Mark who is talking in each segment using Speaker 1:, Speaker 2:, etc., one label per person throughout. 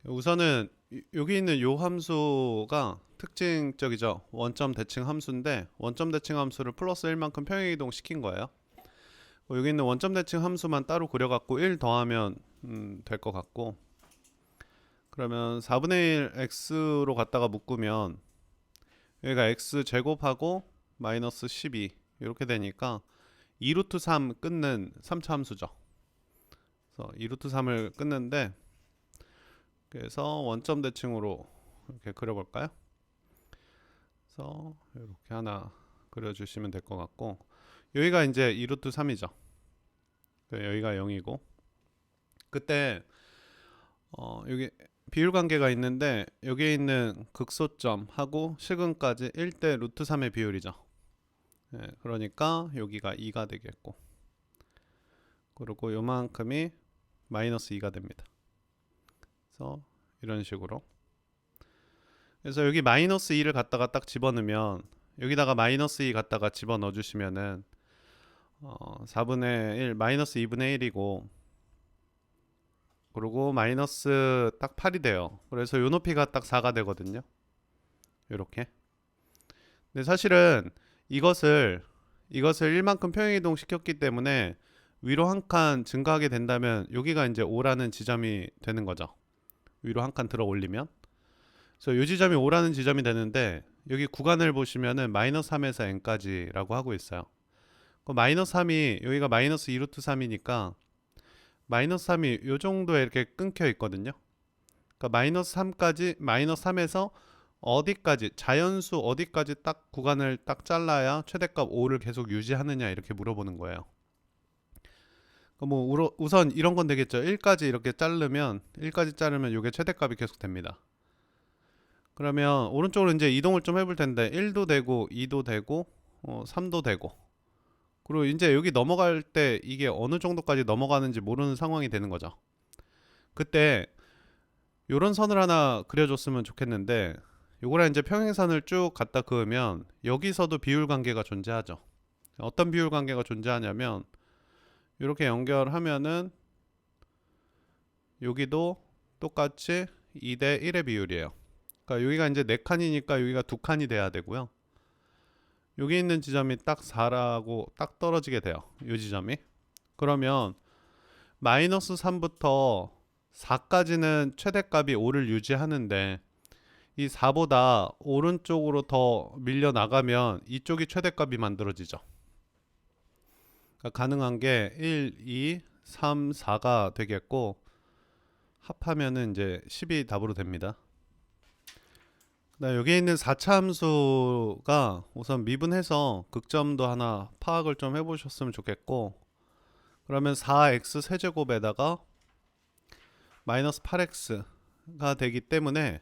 Speaker 1: 우선은 여기 있는 요 함수가 특징적이죠. 원점 대칭 함수인데 원점 대칭 함수를 플러스 1만큼 평행이동 시킨 거예요. 여기 있는 원점 대칭 함수만 따로 그려갖고 1 더하면 될 것 같고, 그러면 4분의 1 x로 갖다가 묶으면 여기가 x 제곱하고 마이너스 12 이렇게 되니까 2루트 3 끊는 3차 함수죠. 그래서 2루트 3을 끊는데, 그래서 원점 대칭으로 이렇게 그려볼까요? 그래서 이렇게 하나 그려주시면 될 것 같고, 여기가 이제 2루트 3이죠. 여기가 0이고, 그때 여기 비율 관계가 있는데 여기에 있는 극소점하고 식은까지 1대 루트 3의 비율이죠. 그러니까 여기가 2가 되겠고, 그리고 요만큼이 마이너스 2가 됩니다. 그래서 이런 식으로, 그래서 여기 마이너스 2를 갖다가 딱 집어넣으면 여기다가 마이너스 2 갖다가 집어넣어 주시면은 4분의 1 마이너스 2분의 1이고, 그리고 마이너스 딱 8이 돼요. 그래서 요 높이가 딱 4가 되거든요. 요렇게. 근데 사실은 이것을 1만큼 평행이동 시켰기 때문에 위로 한 칸 증가하게 된다면 여기가 이제 5라는 지점이 되는 거죠. 위로 한 칸 들어 올리면. 그래서 요 지점이 5라는 지점이 되는데, 여기 구간을 보시면은 마이너스 3에서 n까지라고 하고 있어요. 그 마이너스 3이 여기가 마이너스 2루트 3이니까 마이너스 3이 요 정도에 이렇게 끊겨 있거든요. 그러니까 마이너스 3까지, 마이너스 3에서 어디까지, 자연수 어디까지 딱 구간을 딱 잘라야 최대값 5를 계속 유지하느냐 이렇게 물어보는 거예요. 뭐 우선 이런 건 되겠죠. 1까지 이렇게 자르면 이게 최대값이 계속 됩니다. 그러면 오른쪽으로 이제 이동을 좀 해볼 텐데 1도 되고 2도 되고 3도 되고, 그리고 이제 여기 넘어갈 때 이게 어느 정도까지 넘어가는지 모르는 상황이 되는 거죠. 그때 요런 선을 하나 그려줬으면 좋겠는데, 요거랑 이제 평행선을 쭉 갖다 그으면 여기서도 비율 관계가 존재하죠. 어떤 비율 관계가 존재하냐면 이렇게 연결하면은 여기도 똑같이 2대 1의 비율이에요. 그러니까 여기가 이제 4칸이니까 여기가 2칸이 돼야 되고요. 여기 있는 지점이 딱 4라고 딱 떨어지게 돼요. 이 지점이. 그러면 마이너스 3부터 4까지는 최대값이 5를 유지하는데, 이 4보다 오른쪽으로 더 밀려 나가면 이쪽이 최대값이 만들어지죠. 그러니까 가능한 게 1, 2, 3, 4가 되겠고, 합하면은 이제 10이 답으로 됩니다. 여기 있는 4차 함수가 우선 미분해서 극점도 하나 파악을 좀 해보셨으면 좋겠고, 그러면 4x 세제곱에다가 마이너스 8x가 되기 때문에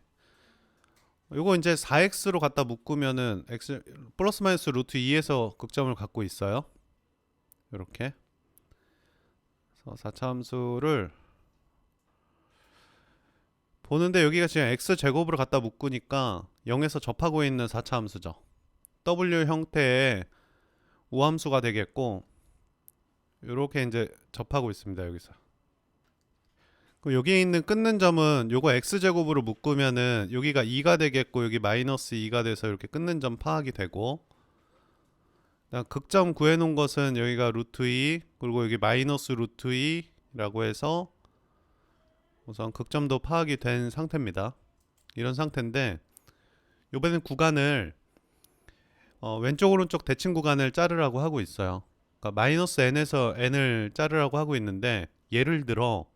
Speaker 1: 요거 이제 4x로 갖다 묶으면은 x 플러스 마이너스 루트 2에서 극점을 갖고 있어요. 이렇게. 그래서 4차 함수를 보는데 여기가 지금 x 제곱으로 갖다 묶으니까 0에서 접하고 있는 4차 함수죠. w 형태의 우함수가 되겠고, 이렇게 이제 접하고 있습니다. 여기서. 여기에 있는 끊는 점은 요거 x제곱으로 묶으면은 여기가 2가 되겠고, 여기 마이너스 2가 돼서 이렇게 끊는 점 파악이 되고, 극점 구해놓은 것은 여기가 루트 2, 그리고 여기 마이너스 루트 2라고 해서 우선 극점도 파악이 된 상태입니다. 이런 상태인데, 요번엔 구간을 왼쪽 오른쪽 대칭 구간을 자르라고 하고 있어요. 그러니까 마이너스 n에서 n을 자르라고 하고 있는데, 예를 들어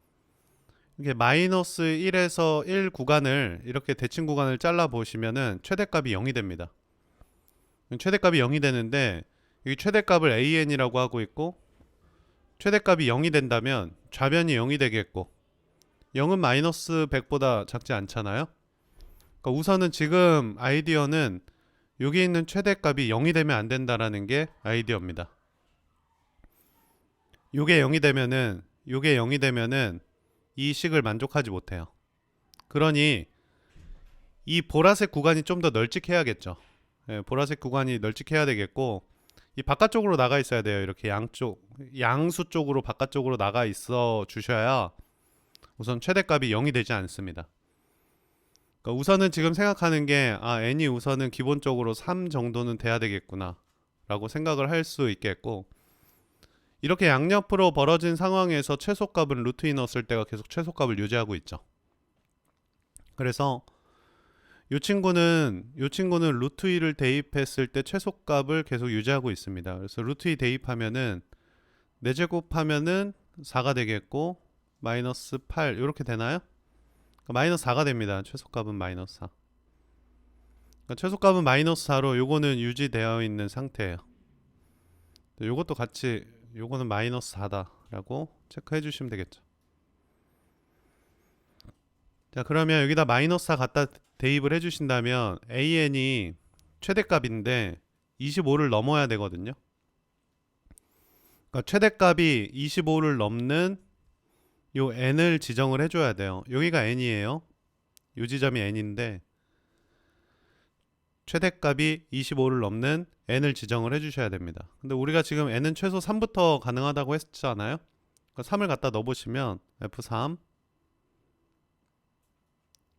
Speaker 1: 이렇게 마이너스 1에서 1 구간을 이렇게 대칭 구간을 잘라 보시면은 최대값이 0이 됩니다. 최대값이 0이 되는데, 여기 최대값을 an이라고 하고 있고, 최대값이 0이 된다면 좌변이 0이 되겠고, 0은 마이너스 100보다 작지 않잖아요. 그러니까 우선은 지금 아이디어는 여기 있는 최대값이 0이 되면 안 된다라는 게 아이디어입니다. 요게 0이 되면은 이 식을 만족하지 못해요. 그러니 이 보라색 구간이 좀 더 널찍해야겠죠. 보라색 구간이 널찍해야 되겠고, 이 바깥쪽으로 나가 있어야 돼요. 이렇게 양수 쪽으로 바깥쪽으로 나가 있어 주셔야 우선 최대값이 0이 되지 않습니다. 그러니까 우선은 지금 생각하는 게 n이 우선은 기본적으로 3 정도는 돼야 되겠구나 라고 생각을 할 수 있겠고, 이렇게 양옆으로 벌어진 상황에서 최소값은 루트에 넣었을 때가 계속 최소값을 유지하고 있죠. 그래서 요 친구는 루트 2를 대입했을 때 최소값을 계속 유지하고 있습니다. 그래서 루트 2 대입하면은 4제곱하면은 4가 되겠고 마이너스 8 이렇게 되나요? 그러니까 마이너스 4가 됩니다. 최소값은 마이너스 4. 그러니까 최소값은 마이너스 4로 요거는 유지되어 있는 상태예요. 요것도 같이 요거는 마이너스 4다 라고 체크해 주시면 되겠죠. 자, 그러면 여기다 마이너스 4 갖다 대입을 해 주신다면 an이 최대값인데 25를 넘어야 되거든요. 그러니까 최대값이 25를 넘는 요 n을 지정을 해줘야 돼요. 여기가 n이에요. 요 지점이 n인데 최대값이 25를 넘는 n을 지정을 해주셔야 됩니다. 근데 우리가 지금 n은 최소 3부터 가능하다고 했잖아요. 그러니까 3을 갖다 넣어보시면 F3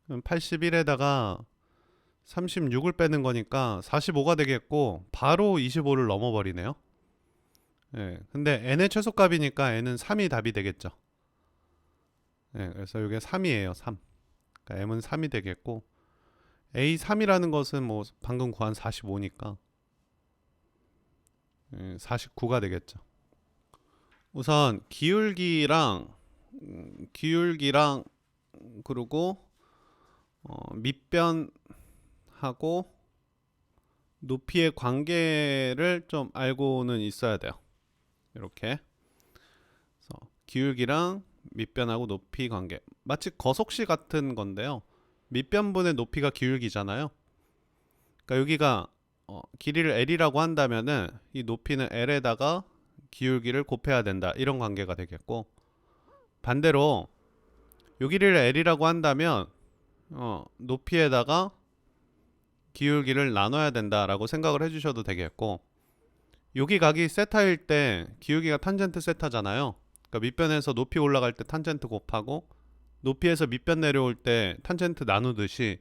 Speaker 1: 81에다가 36을 빼는 거니까 45가 되겠고 바로 25를 넘어버리네요. 예, 근데 n의 최소값이니까 n은 3이 답이 되겠죠. 예, 그래서 이게 3이에요. 3. 그러니까 m은 3이 되겠고 A3이라는 것은 뭐 방금 구한 45니까 49가 되겠죠. 우선 기울기랑 그리고 밑변하고 높이의 관계를 좀 알고는 있어야 돼요. 이렇게 그래서 기울기랑 밑변하고 높이 관계 마치 거속시 같은 건데요. 밑변분의 높이가 기울기잖아요. 그러니까 여기가 길이를 L이라고 한다면은 이 높이는 L에다가 기울기를 곱해야 된다. 이런 관계가 되겠고, 반대로 요 길이를 L이라고 한다면 높이에다가 기울기를 나눠야 된다라고 생각을 해주셔도 되겠고, 여기 각이 세타일 때 기울기가 탄젠트 세타잖아요. 그러니까 밑변에서 높이 올라갈 때 탄젠트 곱하고 높이에서 밑변 내려올 때 탄젠트 나누듯이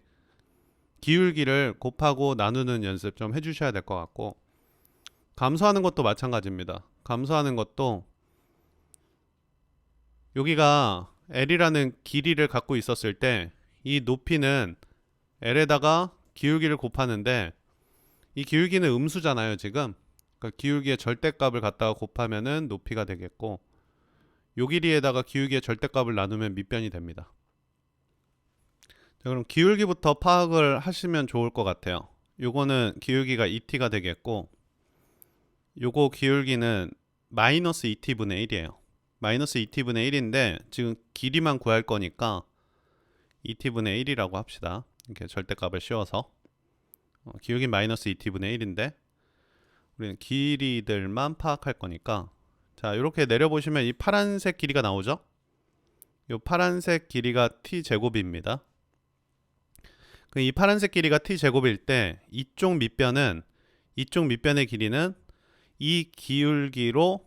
Speaker 1: 기울기를 곱하고 나누는 연습 좀 해주셔야 될 것 같고, 감소하는 것도 마찬가지입니다. 감소하는 것도 여기가 L이라는 길이를 갖고 있었을 때 이 높이는 L에다가 기울기를 곱하는데 이 기울기는 음수잖아요 지금. 그러니까 기울기의 절대값을 갖다가 곱하면은 높이가 되겠고, 요 길이에다가 기울기의 절대값을 나누면 밑변이 됩니다. 자, 그럼 기울기부터 파악을 하시면 좋을 것 같아요. 요거는 기울기가 2t가 되겠고, 요거 기울기는 마이너스 2t분의 1이에요. 마이너스 2t분의 1인데 지금 길이만 구할 거니까 2t분의 1이라고 합시다. 이렇게 절대값을 씌워서 기울기 마이너스 2t분의 1인데 우리는 길이들만 파악할 거니까, 자 이렇게 내려보시면 이 파란색 길이가 나오죠. 이 파란색 길이가 t제곱입니다. 이 파란색 길이가 t제곱일 때 이쪽 밑변의 길이는 이 기울기로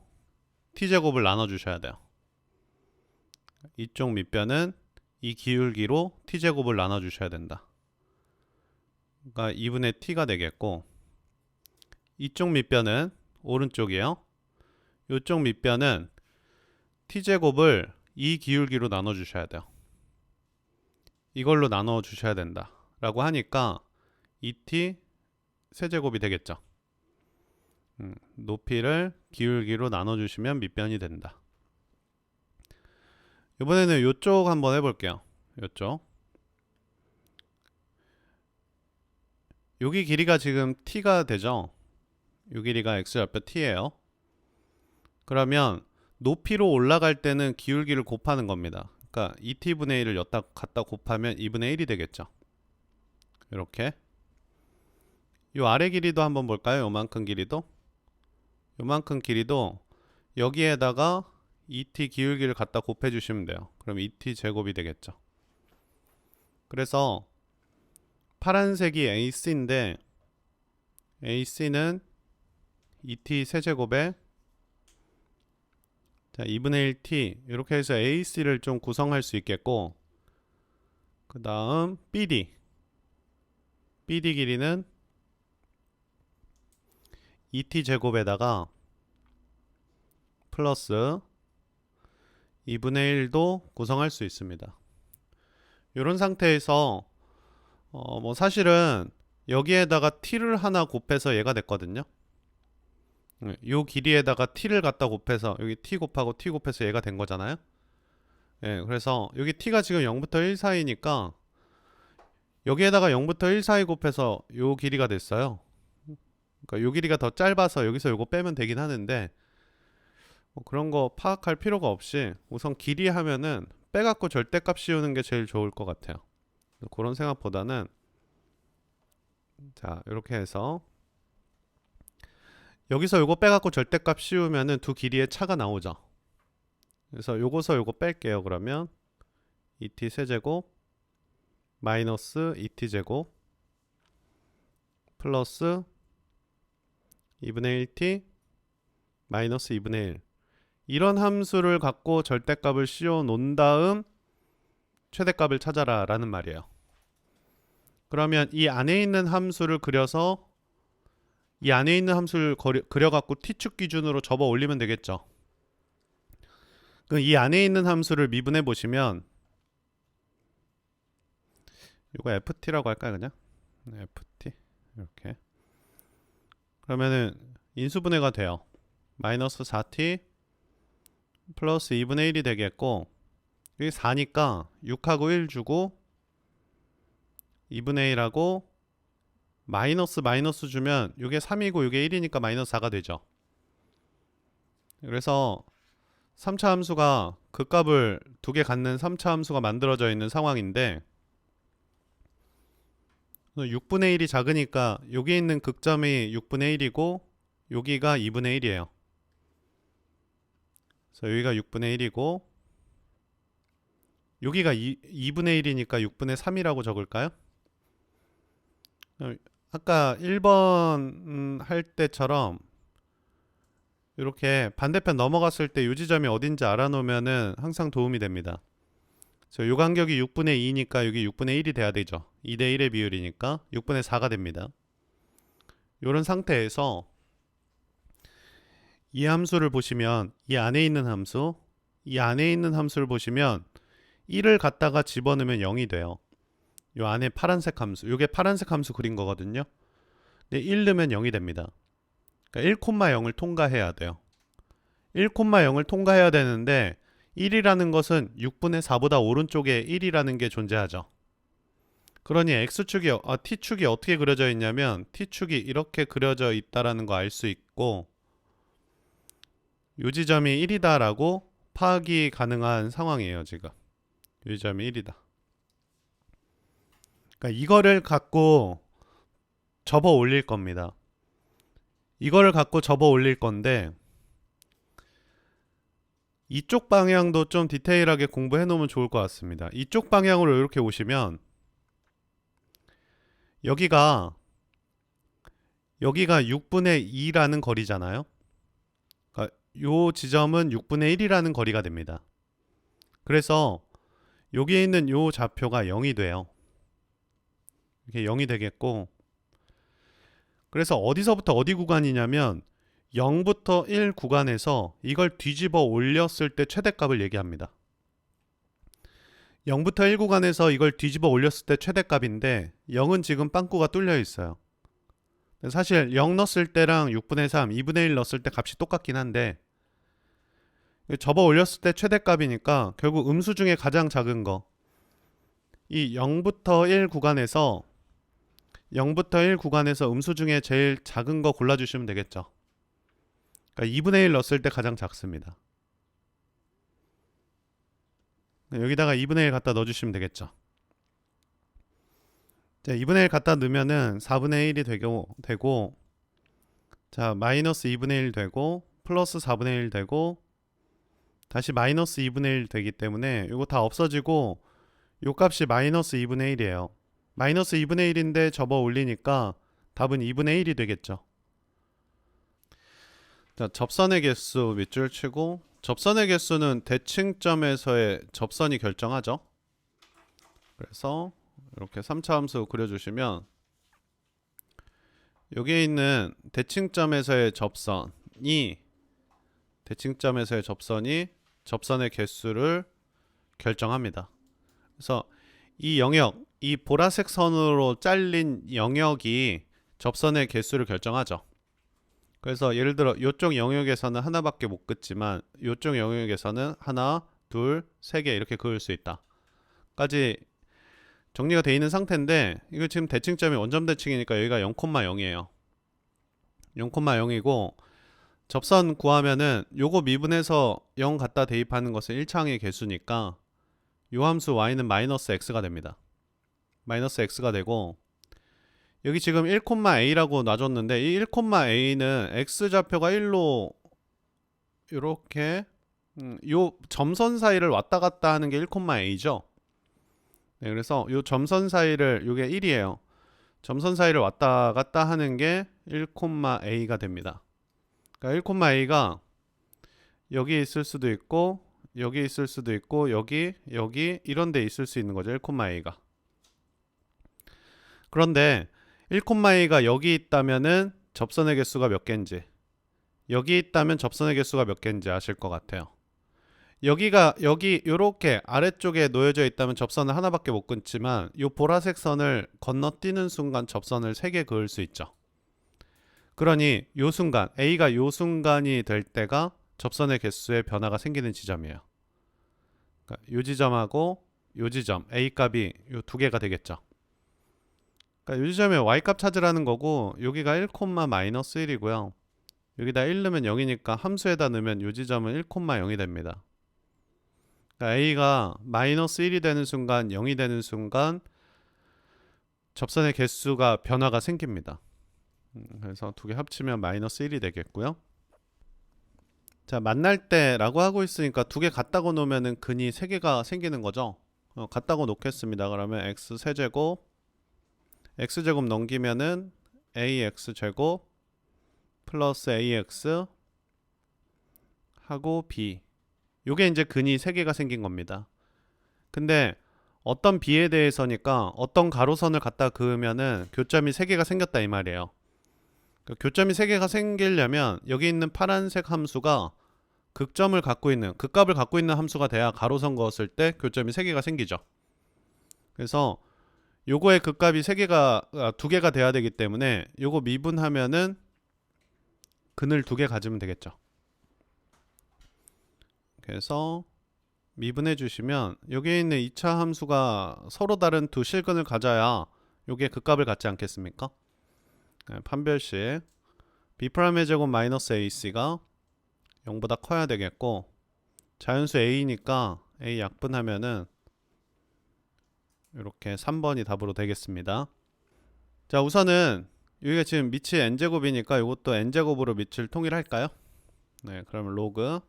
Speaker 1: t제곱을 나눠주셔야 돼요. 이쪽 밑변은 이 기울기로 t제곱을 나눠주셔야 된다. 그러니까 2분의 t가 되겠고, 이쪽 밑변은 오른쪽이에요. 이쪽 밑변은 t제곱을 이 기울기로 나눠주셔야 돼요. 이걸로 나눠주셔야 된다 라고 하니까 2t 세제곱이 되겠죠. 높이를 기울기로 나눠주시면 밑변이 된다. 이번에는 이쪽 한번 해볼게요. 이쪽 여기 길이가 지금 t가 되죠. 이 길이가 x좌표 t예요. 그러면 높이로 올라갈 때는 기울기를 곱하는 겁니다. 그러니까 2t분의 1을 여기다 갖다 곱하면 2분의 1이 되겠죠. 이렇게 요 아래 길이도 한번 볼까요? 요만큼 길이도 여기에다가 2t 기울기를 갖다 곱해 주시면 돼요. 그럼 2t 제곱이 되겠죠. 그래서 파란색이 AC인데 AC는 2t 세제곱에 자 2분의 1t 이렇게 해서 AC를 좀 구성할 수 있겠고, 그 다음 BD BD 길이는 ET 제곱에다가 플러스 2분의 1도 구성할 수 있습니다. 이런 상태에서 뭐 사실은 여기에다가 t를 하나 곱해서 얘가 됐거든요. 요 길이에다가 t를 갖다 곱해서 여기 t 곱하고 t 곱해서 얘가 된 거잖아요. 예, 그래서 여기 t가 지금 0부터 1 사이니까 여기에다가 0부터 1 사이 곱해서 요 길이가 됐어요. 그러니까 요 길이가 더 짧아서 여기서 요거 빼면 되긴 하는데 뭐 그런 거 파악할 필요가 없이 우선 길이 하면은 빼갖고 절대값 씌우는 게 제일 좋을 것 같아요. 그런 생각보다는 자 이렇게 해서 여기서 요거 빼갖고 절대값 씌우면은 두 길이의 차가 나오죠. 그래서 요거서 요거 뺄게요. 그러면 2t 세제곱 마이너스 2t 제곱 플러스 2분의 1t 마이너스 2분의 1 이런 함수를 갖고 절대값을 씌워 놓은 다음 최대값을 찾아라 라는 말이에요. 그러면 이 안에 있는 함수를 그려서 이 안에 있는 함수를 그려갖고 t축 기준으로 접어 올리면 되겠죠. 이 안에 있는 함수를 미분해 보시면 이거 ft라고 할까요 그냥? ft 이렇게 그러면은 인수분해가 돼요. 마이너스 4t 플러스 2분의 1이 되겠고 여기 4니까 6하고 1 주고 2분의 1하고 마이너스 주면 이게 3이고 이게 1이니까 마이너스 4가 되죠. 그래서 3차 함수가 그 값을 두 개 갖는 3차 함수가 만들어져 있는 상황인데 6분의 1이 작으니까 여기 있는 극점이 6분의 1이고 여기가 2분의 1이에요. 그래서 여기가 6분의 1이고 여기가 2분의 1이니까 6분의 3이라고 적을까요? 아까 1번 할 때처럼 이렇게 반대편 넘어갔을 때 이 지점이 어딘지 알아놓으면은 항상 도움이 됩니다. 요 간격이 6분의 2니까 여기 6분의 1이 돼야 되죠. 2대 1의 비율이니까 6분의 4가 됩니다. 이런 상태에서 이 함수를 보시면 이 안에 있는 함수를 보시면 1을 갖다가 집어넣으면 0이 돼요. 요 안에 파란색 함수, 요게 파란색 함수 그린 거거든요. 근데 1 넣으면 0이 됩니다. 그러니까 1,0을 통과해야 돼요. 1,0을 통과해야 되는데 1이라는 것은 6분의 4보다 오른쪽에 1이라는 게 존재하죠. 그러니 x축이 t축이 어떻게 그려져 있냐면 t축이 이렇게 그려져 있다라는 거 알 수 있고 요 지점이 1이다 라고 파악이 가능한 상황이에요. 지금 요 지점이 1이다. 그러니까 이거를 갖고 접어 올릴 겁니다. 이거를 갖고 접어 올릴 건데 이쪽 방향도 좀 디테일하게 공부해 놓으면 좋을 것 같습니다. 이쪽 방향으로 이렇게 오시면 여기가 6분의 2라는 거리잖아요. 그러니까 요 지점은 6분의 1이라는 거리가 됩니다. 그래서 여기에 있는 요 좌표가 0이 돼요. 이렇게 0이 되겠고 그래서 어디서부터 어디 구간이냐면 0부터 1 구간에서 이걸 뒤집어 올렸을 때 최대값을 얘기합니다. 0부터 1 구간에서 이걸 뒤집어 올렸을 때 최대값인데 0은 지금 빵꾸가 뚫려 있어요. 사실 0 넣었을 때랑 6분의 3, 2분의 1 넣었을 때 값이 똑같긴 한데 접어 올렸을 때 최대값이니까 결국 음수 중에 가장 작은 거 이 0부터 1 구간에서 음수 중에 제일 작은 거 골라주시면 되겠죠. 그러니까 2분의 1 넣었을 때 가장 작습니다. 여기다가 2분의 1 갖다 넣어주시면 되겠죠. 자, 2분의 1 갖다 넣으면은 4분의 1이 되고 자 마이너스 2분의 1 되고 플러스 4분의 1 되고 다시 마이너스 2분의 1 되기 때문에 이거 다 없어지고 요 값이 마이너스 2분의 1이에요. 마이너스 2분의 1인데 접어 올리니까 답은 2분의 1이 되겠죠. 자, 접선의 개수 밑줄 치고 접선의 개수는 대칭점에서의 접선이 결정하죠. 그래서 이렇게 3차 함수 그려주시면 여기에 있는 대칭점에서의 접선의 개수를 결정합니다. 그래서 이 영역, 이 보라색 선으로 잘린 영역이 접선의 개수를 결정하죠. 그래서 예를 들어 이쪽 영역에서는 하나밖에 못 긋지만 이쪽 영역에서는 하나, 둘, 세 개 이렇게 그을 수 있다 까지 정리가 되어 있는 상태인데, 이거 지금 대칭점이 원점 대칭이니까 여기가 0,0이에요 0,0이고 접선 구하면은 요거 미분해서 0 갖다 대입하는 것은 1차항의 개수니까 요 함수 y는 마이너스 x가 됩니다. 마이너스 x가 되고, 여기 지금 1,a라고 놔줬는데 이 1,a는 x좌표가 1로 요렇게 요 점선 사이를 왔다 갔다 하는 게 1,a죠. 네, 그래서 요 점선 사이를, 요게 1이에요. 점선 사이를 왔다 갔다 하는 게 1,a가 됩니다. 그러니까 1,a가 여기 있을 수도 있고 여기 있을 수도 있고 여기 이런 데 있을 수 있는 거죠. 1,a가. 그런데 1,a가 여기 있다면은 접선의 개수가 몇 개인지, 여기 있다면 접선의 개수가 몇 개인지 아실 것 같아요. 여기가 여기 요렇게 아래쪽에 놓여져 있다면 접선을 하나밖에 못 끊지만 요 보라색 선을 건너뛰는 순간 접선을 3개 그을 수 있죠. 그러니 요 순간 A가 요 순간이 될 때가 접선의 개수의 변화가 생기는 지점이에요. 그러니까 요 지점하고 요 지점 A 값이 요 두 개가 되겠죠. 그러니까 요 지점에 Y 값 찾으라는 거고, 여기가 1,-1이고요. 여기다 1 넣으면 0이니까 함수에다 넣으면 요 지점은 1,0이 됩니다. 그러니까 A가 마이너스 1이 되는 순간, 0이 되는 순간 접선의 개수가 변화가 생깁니다. 그래서 두 개 합치면 마이너스 1이 되겠고요. 자, 만날 때라고 하고 있으니까 두 개 같다고 놓으면은 근이 3개가 생기는 거죠. 같다고 놓겠습니다. 그러면 x 세제곱 x제곱 넘기면은 ax제곱 플러스 ax 하고 b, 요게 이제 근이 3개가 생긴 겁니다. 근데 어떤 b에 대해서니까 어떤 가로선을 갖다 그으면은 교점이 3개가 생겼다 이 말이에요. 교점이 3개가 생기려면 여기 있는 파란색 함수가 극점을 갖고 있는, 극값을 갖고 있는 함수가 돼야 가로선 그었을 때 교점이 3개가 생기죠. 그래서 요거의 극값이 2개가 돼야 되기 때문에 요거 미분하면은 근을 2개 가지면 되겠죠. 그래서 미분해 주시면 여기에 있는 2차 함수가 서로 다른 두 실근을 가져야 요게 극값을 갖지 않겠습니까? 판별식 B'의 제곱 마이너스 AC가 0보다 커야 되겠고, 자연수 A니까 A 약분하면은 이렇게 3번이 답으로 되겠습니다. 자, 우선은 여기가 지금 밑이 n제곱이니까 이것도 n제곱으로 밑을 통일할까요? 네, 그러면 로그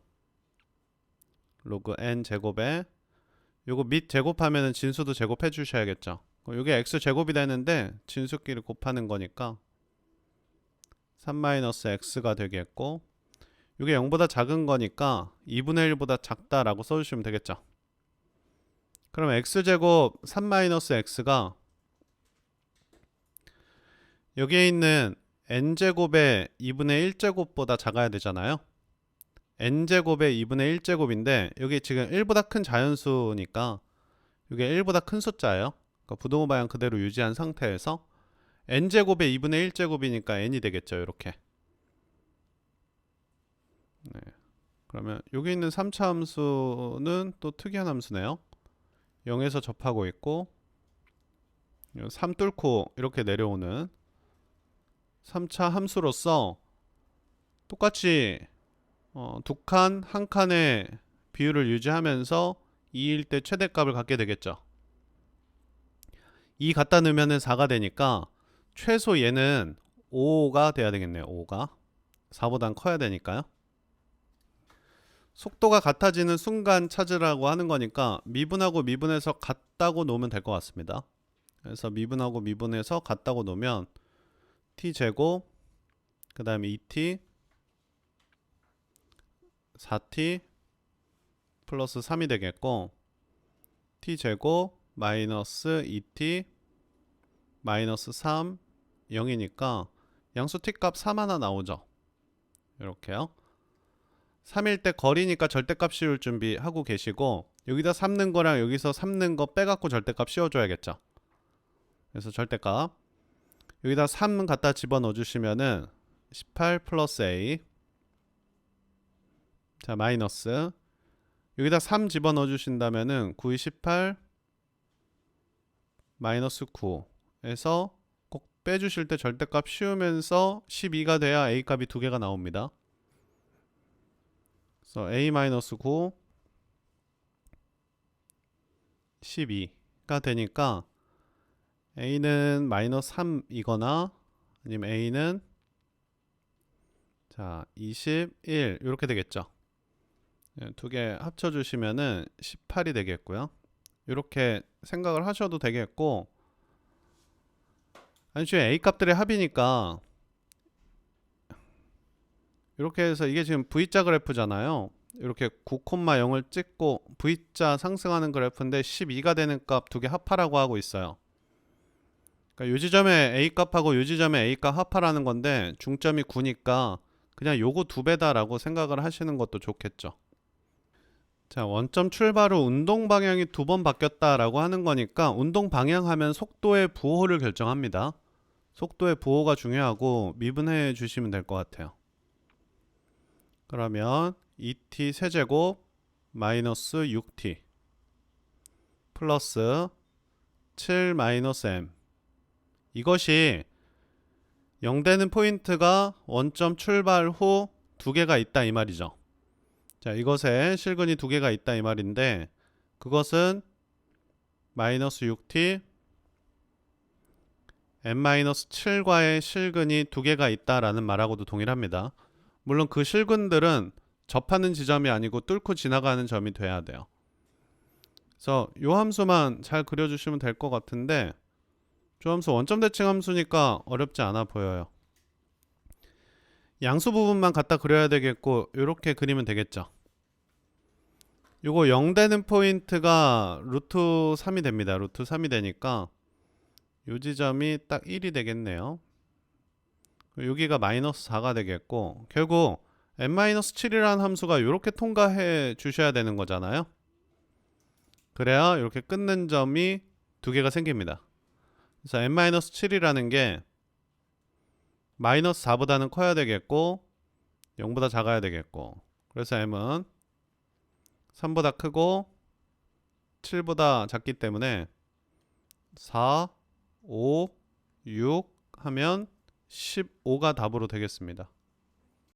Speaker 1: n제곱에 요거 밑 제곱하면은 진수도 제곱해 주셔야겠죠. 요게 x제곱이 되는데 진수끼리 곱하는 거니까 3-x가 되겠고, 이게 0보다 작은 거니까 2분의 1보다 작다라고 써주시면 되겠죠. 그럼 x제곱 3-x가 여기에 있는 n제곱의 2분의 1제곱보다 작아야 되잖아요. n제곱의 2분의 1제곱인데 여기 지금 1보다 큰 자연수니까 이게 1보다 큰 숫자예요. 그러니까 부등호 방향 그대로 유지한 상태에서 n제곱의 2분의 1제곱이니까 n이 되겠죠. 이렇게. 네. 그러면 여기 있는 3차 함수는 또 특이한 함수네요. 0에서 접하고 있고 3 뚫고 이렇게 내려오는 3차 함수로서 똑같이 두 칸, 한 칸의 비율을 유지하면서 2일 때 최대값을 갖게 되겠죠. 2 갖다 넣으면 4가 되니까 최소 얘는 5가 돼야 되겠네요. 5가 4보단 커야 되니까요. 속도가 같아지는 순간 찾으라고 하는 거니까 미분하고 미분해서 같다고 놓으면 될 것 같습니다. 그래서 미분하고 미분해서 같다고 놓으면 t제곱 그 다음에 2t 4t 플러스 3이 되겠고, t제곱 마이너스 2t 마이너스 3 0이니까 양수 t값 3 하나 나오죠. 이렇게요. 3일 때 거리니까 절대값 씌울 준비하고 계시고, 여기다 3 넣은 거랑 여기서 3 넣은 거 빼갖고 절대값 씌워줘야겠죠. 그래서 절대값 여기다 3 갖다 집어넣어 주시면은 18 플러스 a, 자 마이너스, 여기다 3 집어넣어 주신다면은 9의 18 마이너스 9에서 꼭 빼주실 때 절대값 씌우면서 12가 돼야 a 값이 두 개가 나옵니다. 그래서 a 마이너스 9 12가 되니까 a는 마이너스 3이거나 아니면 a는 자 21 이렇게 되겠죠. 두 개 합쳐주시면은 18이 되겠고요. 이렇게 생각을 하셔도 되겠고, 아니 지금 a 값들의 합이니까 이렇게 해서 이게 지금 V자 그래프잖아요. 이렇게 9,0을 찍고 V자 상승하는 그래프인데 12가 되는 값 두 개 합하라고 하고 있어요. 그러니까 요 지점에 A 값하고 요 지점에 A 값 합하라는 건데 중점이 9니까 그냥 요거 두 배다라고 생각을 하시는 것도 좋겠죠. 자, 원점 출발 후 운동 방향이 두 번 바뀌었다라고 하는 거니까 운동 방향 하면 속도의 부호를 결정합니다. 속도의 부호가 중요하고 미분해 주시면 될 것 같아요. 그러면 2t 세제곱 마이너스 6t 플러스 7 마이너스 m, 이것이 0 되는 포인트가 원점 출발 후 두 개가 있다 이 말이죠. 자, 이것에 실근이 두 개가 있다 이 말인데, 그것은 마이너스 6t m-7과의 실근이 두 개가 있다라는 말하고도 동일합니다. 물론 그 실근들은 접하는 지점이 아니고 뚫고 지나가는 점이 돼야 돼요. 그래서 이 함수만 잘 그려주시면 될 것 같은데, 이 함수 원점 대칭 함수니까 어렵지 않아 보여요. 양수 부분만 갖다 그려야 되겠고 이렇게 그리면 되겠죠. 요거 0 되는 포인트가 루트 3이 됩니다. 루트 3이 되니까 요 지점이 딱 1이 되겠네요. 여기가 마이너스 4가 되겠고, 결국 n-7이라는 함수가 이렇게 통과해 주셔야 되는 거잖아요. 그래야 이렇게 끊는 점이 두 개가 생깁니다. 그래서 n-7이라는 게 마이너스 4보다는 커야 되겠고 0보다 작아야 되겠고, 그래서 m은 3보다 크고 7보다 작기 때문에 4, 5, 6 하면 15가 답으로 되겠습니다.